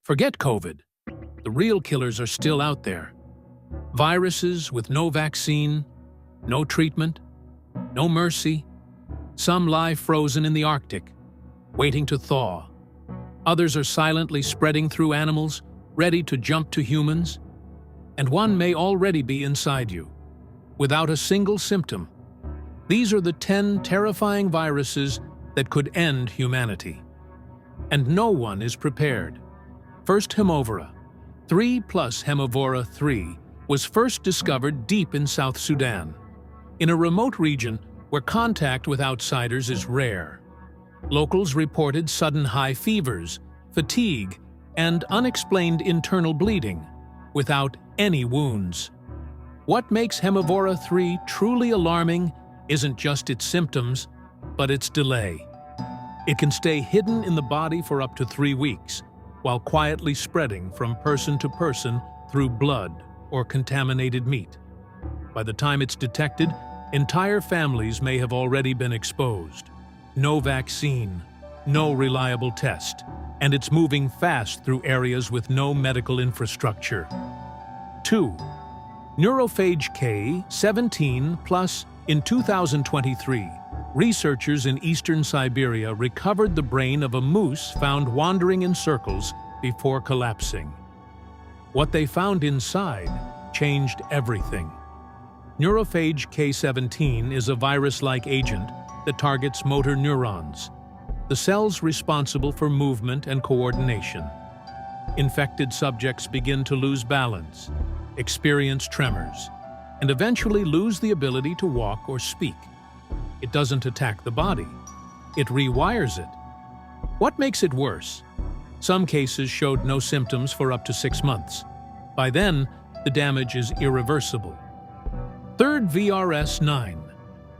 Forget COVID. The real killers are still out there. Viruses with no vaccine, no treatment, no mercy. Some lie frozen in the Arctic, waiting to thaw. Others are silently spreading through animals, ready to jump to humans. And one may already be inside you, without a single symptom. These are the 10 terrifying viruses that could end humanity. And no one is prepared. First, Hemivora. 3 plus Hemivora 3 was first discovered deep in South Sudan, in a remote region where contact with outsiders is rare. Locals reported sudden high fevers, fatigue, and unexplained internal bleeding, without any wounds. What makes Hemivora 3 truly alarming isn't just its symptoms, but its delay. It can stay hidden in the body for up to 3 weeks, while quietly spreading from person to person through blood or contaminated meat. By the time it's detected, entire families may have already been exposed. No vaccine, no reliable test, and it's moving fast through areas with no medical infrastructure. 2. Neurophage K17 plus. In 2023, researchers in eastern Siberia recovered the brain of a moose found wandering in circles before collapsing. What they found inside changed everything. Neurophage K17 is a virus-like agent that targets motor neurons, the cells responsible for movement and coordination. Infected subjects begin to lose balance, experience tremors, and eventually lose the ability to walk or speak. It doesn't attack the body. It rewires it. What makes it worse? Some cases showed no symptoms for up to 6 months. By then, the damage is irreversible. Third, VRS9.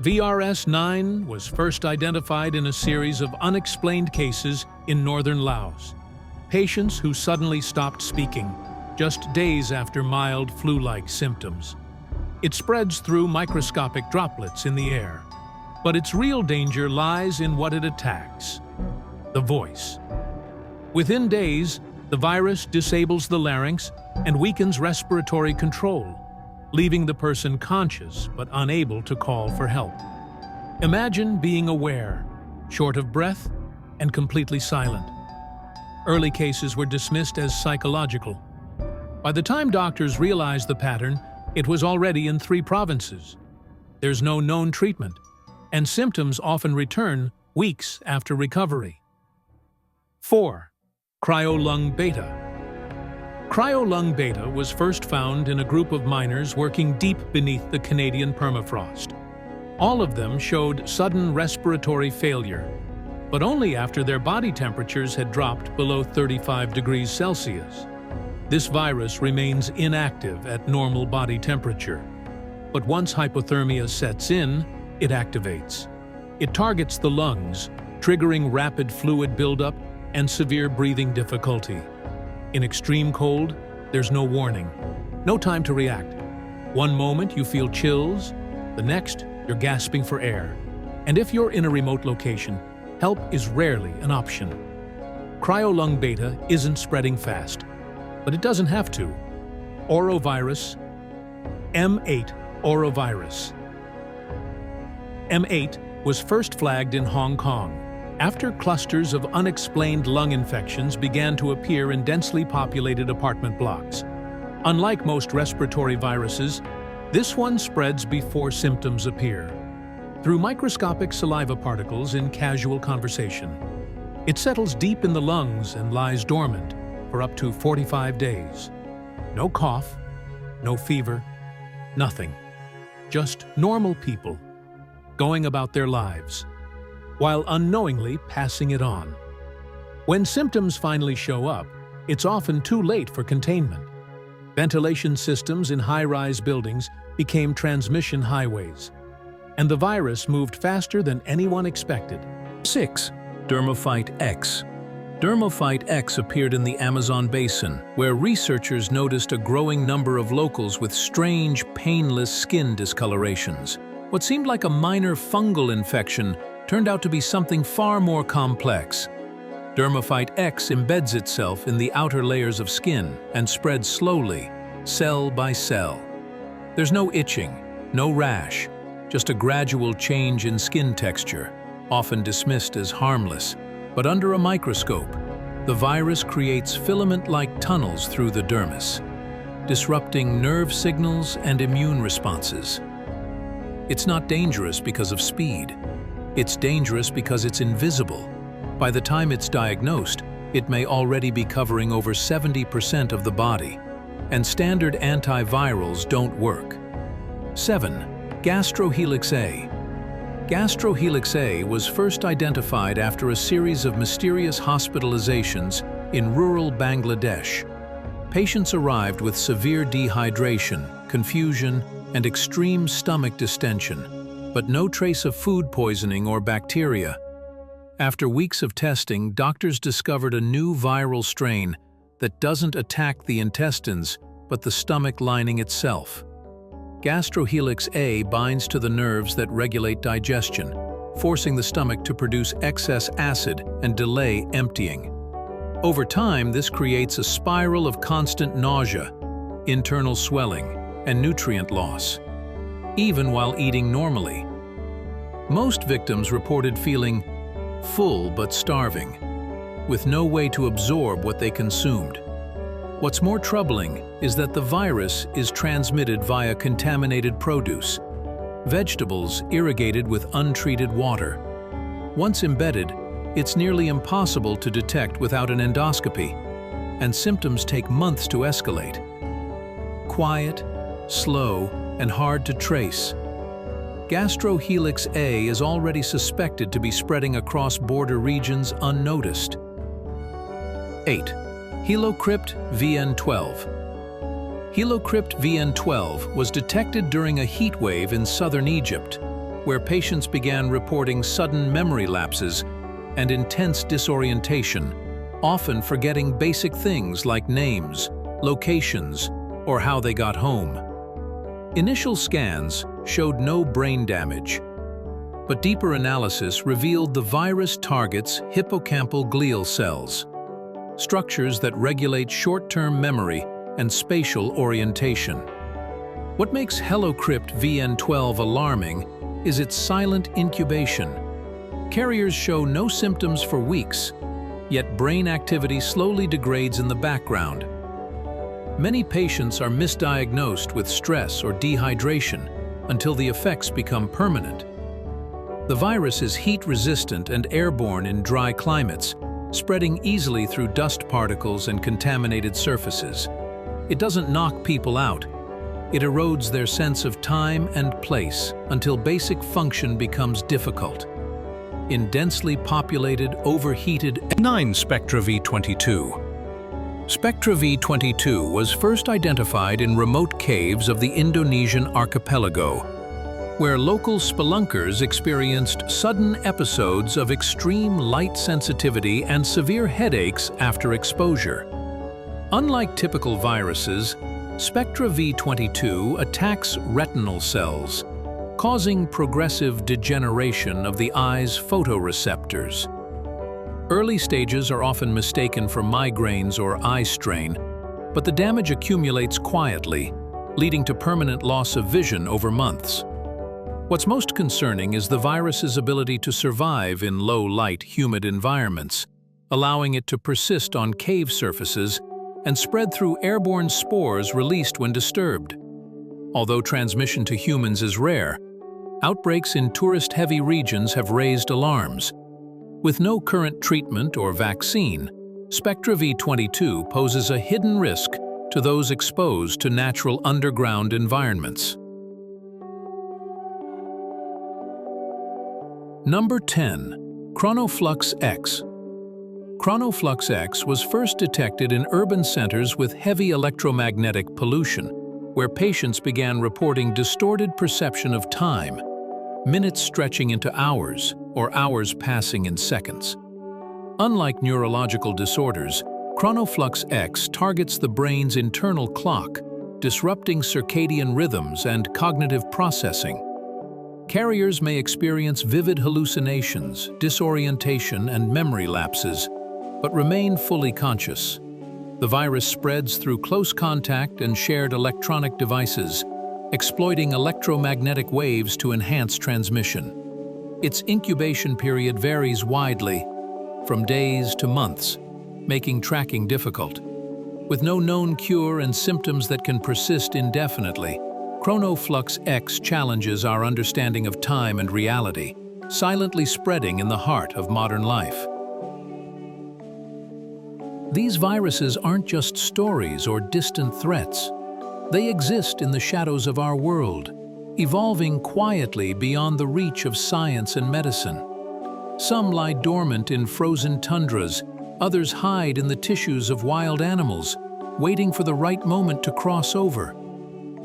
VRS9 was first identified in a series of unexplained cases in northern Laos. Patients who suddenly stopped speaking just days after mild flu-like symptoms. It spreads through microscopic droplets in the air, but its real danger lies in what it attacks: the voice. Within days, the virus disables the larynx and weakens respiratory control, leaving the person conscious but unable to call for help. Imagine being aware, short of breath, and completely silent. Early cases were dismissed as psychological. By the time doctors realized the pattern, it was already in 3 provinces. There's no known treatment, and symptoms often return weeks after recovery. 4. Cryolung beta. Cryolung beta was first found in a group of miners working deep beneath the Canadian permafrost. All of them showed sudden respiratory failure, but only after their body temperatures had dropped below 35 degrees Celsius. This virus remains inactive at normal body temperature, but once hypothermia sets in, it activates. It targets the lungs, triggering rapid fluid buildup and severe breathing difficulty. In extreme cold, there's no warning, no time to react. One moment you feel chills, the next you're gasping for air. And if you're in a remote location, help is rarely an option. Cryolung beta isn't spreading fast, but it doesn't have to. Orovirus, M8 orovirus. M8 was first flagged in Hong Kong after clusters of unexplained lung infections began to appear in densely populated apartment blocks. Unlike most respiratory viruses, this one spreads before symptoms appear, through microscopic saliva particles in casual conversation. It settles deep in the lungs and lies dormant for up to 45 days. No cough, no fever, nothing. Just normal people going about their lives, while unknowingly passing it on. When symptoms finally show up, it's often too late for containment. Ventilation systems in high-rise buildings became transmission highways, and the virus moved faster than anyone expected. 6. Dermophyte X. Dermophyte X appeared in the Amazon basin, where researchers noticed a growing number of locals with strange, painless skin discolorations. What seemed like a minor fungal infection turned out to be something far more complex. Dermaphyte X embeds itself in the outer layers of skin and spreads slowly, cell by cell. There's no itching, no rash, just a gradual change in skin texture, often dismissed as harmless. But under a microscope, the virus creates filament-like tunnels through the dermis, disrupting nerve signals and immune responses. It's not dangerous because of speed. It's dangerous because it's invisible. By the time it's diagnosed, it may already be covering over 70% of the body, and standard antivirals don't work. 7. Gastrohelix A. Gastrohelix A was first identified after a series of mysterious hospitalizations in rural Bangladesh. Patients arrived with severe dehydration, confusion, and extreme stomach distension, but no trace of food poisoning or bacteria. After weeks of testing, doctors discovered a new viral strain that doesn't attack the intestines, but the stomach lining itself. Gastrohelix A binds to the nerves that regulate digestion, forcing the stomach to produce excess acid and delay emptying. Over time, this creates a spiral of constant nausea, internal swelling, and nutrient loss, even while eating normally. Most victims reported feeling full but starving, with no way to absorb what they consumed. What's more troubling is that the virus is transmitted via contaminated produce, vegetables irrigated with untreated water. Once embedded, it's nearly impossible to detect without an endoscopy, and symptoms take months to escalate. Quiet, slow, and hard to trace. Gastrohelix A is already suspected to be spreading across border regions unnoticed. 8. Helocrypt VN12. Helocrypt VN12 was detected during a heat wave in southern Egypt, where patients began reporting sudden memory lapses and intense disorientation, often forgetting basic things like names, locations, or how they got home. Initial scans showed no brain damage, but deeper analysis revealed the virus targets hippocampal glial cells, structures that regulate short-term memory and spatial orientation. What makes Helocrypt VN12 alarming is its silent incubation. Carriers show no symptoms for weeks, yet brain activity slowly degrades in the background. Many patients are misdiagnosed with stress or dehydration until the effects become permanent. The virus is heat-resistant and airborne in dry climates, spreading easily through dust particles and contaminated surfaces. It doesn't knock people out. It erodes their sense of time and place until basic function becomes difficult. In densely populated, overheated 9 Spectra V22. Spectra V22 was first identified in remote caves of the Indonesian archipelago, where local spelunkers experienced sudden episodes of extreme light sensitivity and severe headaches after exposure. Unlike typical viruses, Spectra V22 attacks retinal cells, causing progressive degeneration of the eye's photoreceptors. Early stages are often mistaken for migraines or eye strain, but the damage accumulates quietly, leading to permanent loss of vision over months. What's most concerning is the virus's ability to survive in low-light, humid environments, allowing it to persist on cave surfaces and spread through airborne spores released when disturbed. Although transmission to humans is rare, outbreaks in tourist-heavy regions have raised alarms. With no current treatment or vaccine, Spectra V22 poses a hidden risk to those exposed to natural underground environments. Number 10. Chronoflux X. Chronoflux X was first detected in urban centers with heavy electromagnetic pollution, where patients began reporting distorted perception of time, minutes stretching into hours, or hours passing in seconds. Unlike neurological disorders, Chronoflux X targets the brain's internal clock, disrupting circadian rhythms and cognitive processing. Carriers may experience vivid hallucinations, disorientation, and memory lapses, but remain fully conscious. The virus spreads through close contact and shared electronic devices, exploiting electromagnetic waves to enhance transmission. Its incubation period varies widely, from days to months, making tracking difficult. With no known cure and symptoms that can persist indefinitely, Chronoflux X challenges our understanding of time and reality, silently spreading in the heart of modern life. These viruses aren't just stories or distant threats. They exist in the shadows of our world, evolving quietly beyond the reach of science and medicine. Some lie dormant in frozen tundras, others hide in the tissues of wild animals, waiting for the right moment to cross over.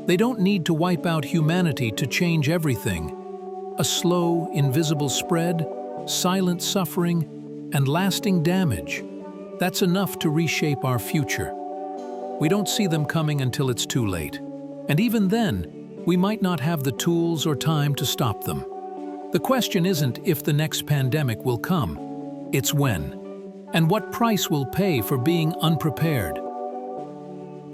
They don't need to wipe out humanity to change everything. A slow, invisible spread, silent suffering, and lasting damage. That's enough to reshape our future. We don't see them coming until it's too late. And even then, we might not have the tools or time to stop them. The question isn't if the next pandemic will come, it's when. And what price we'll pay for being unprepared.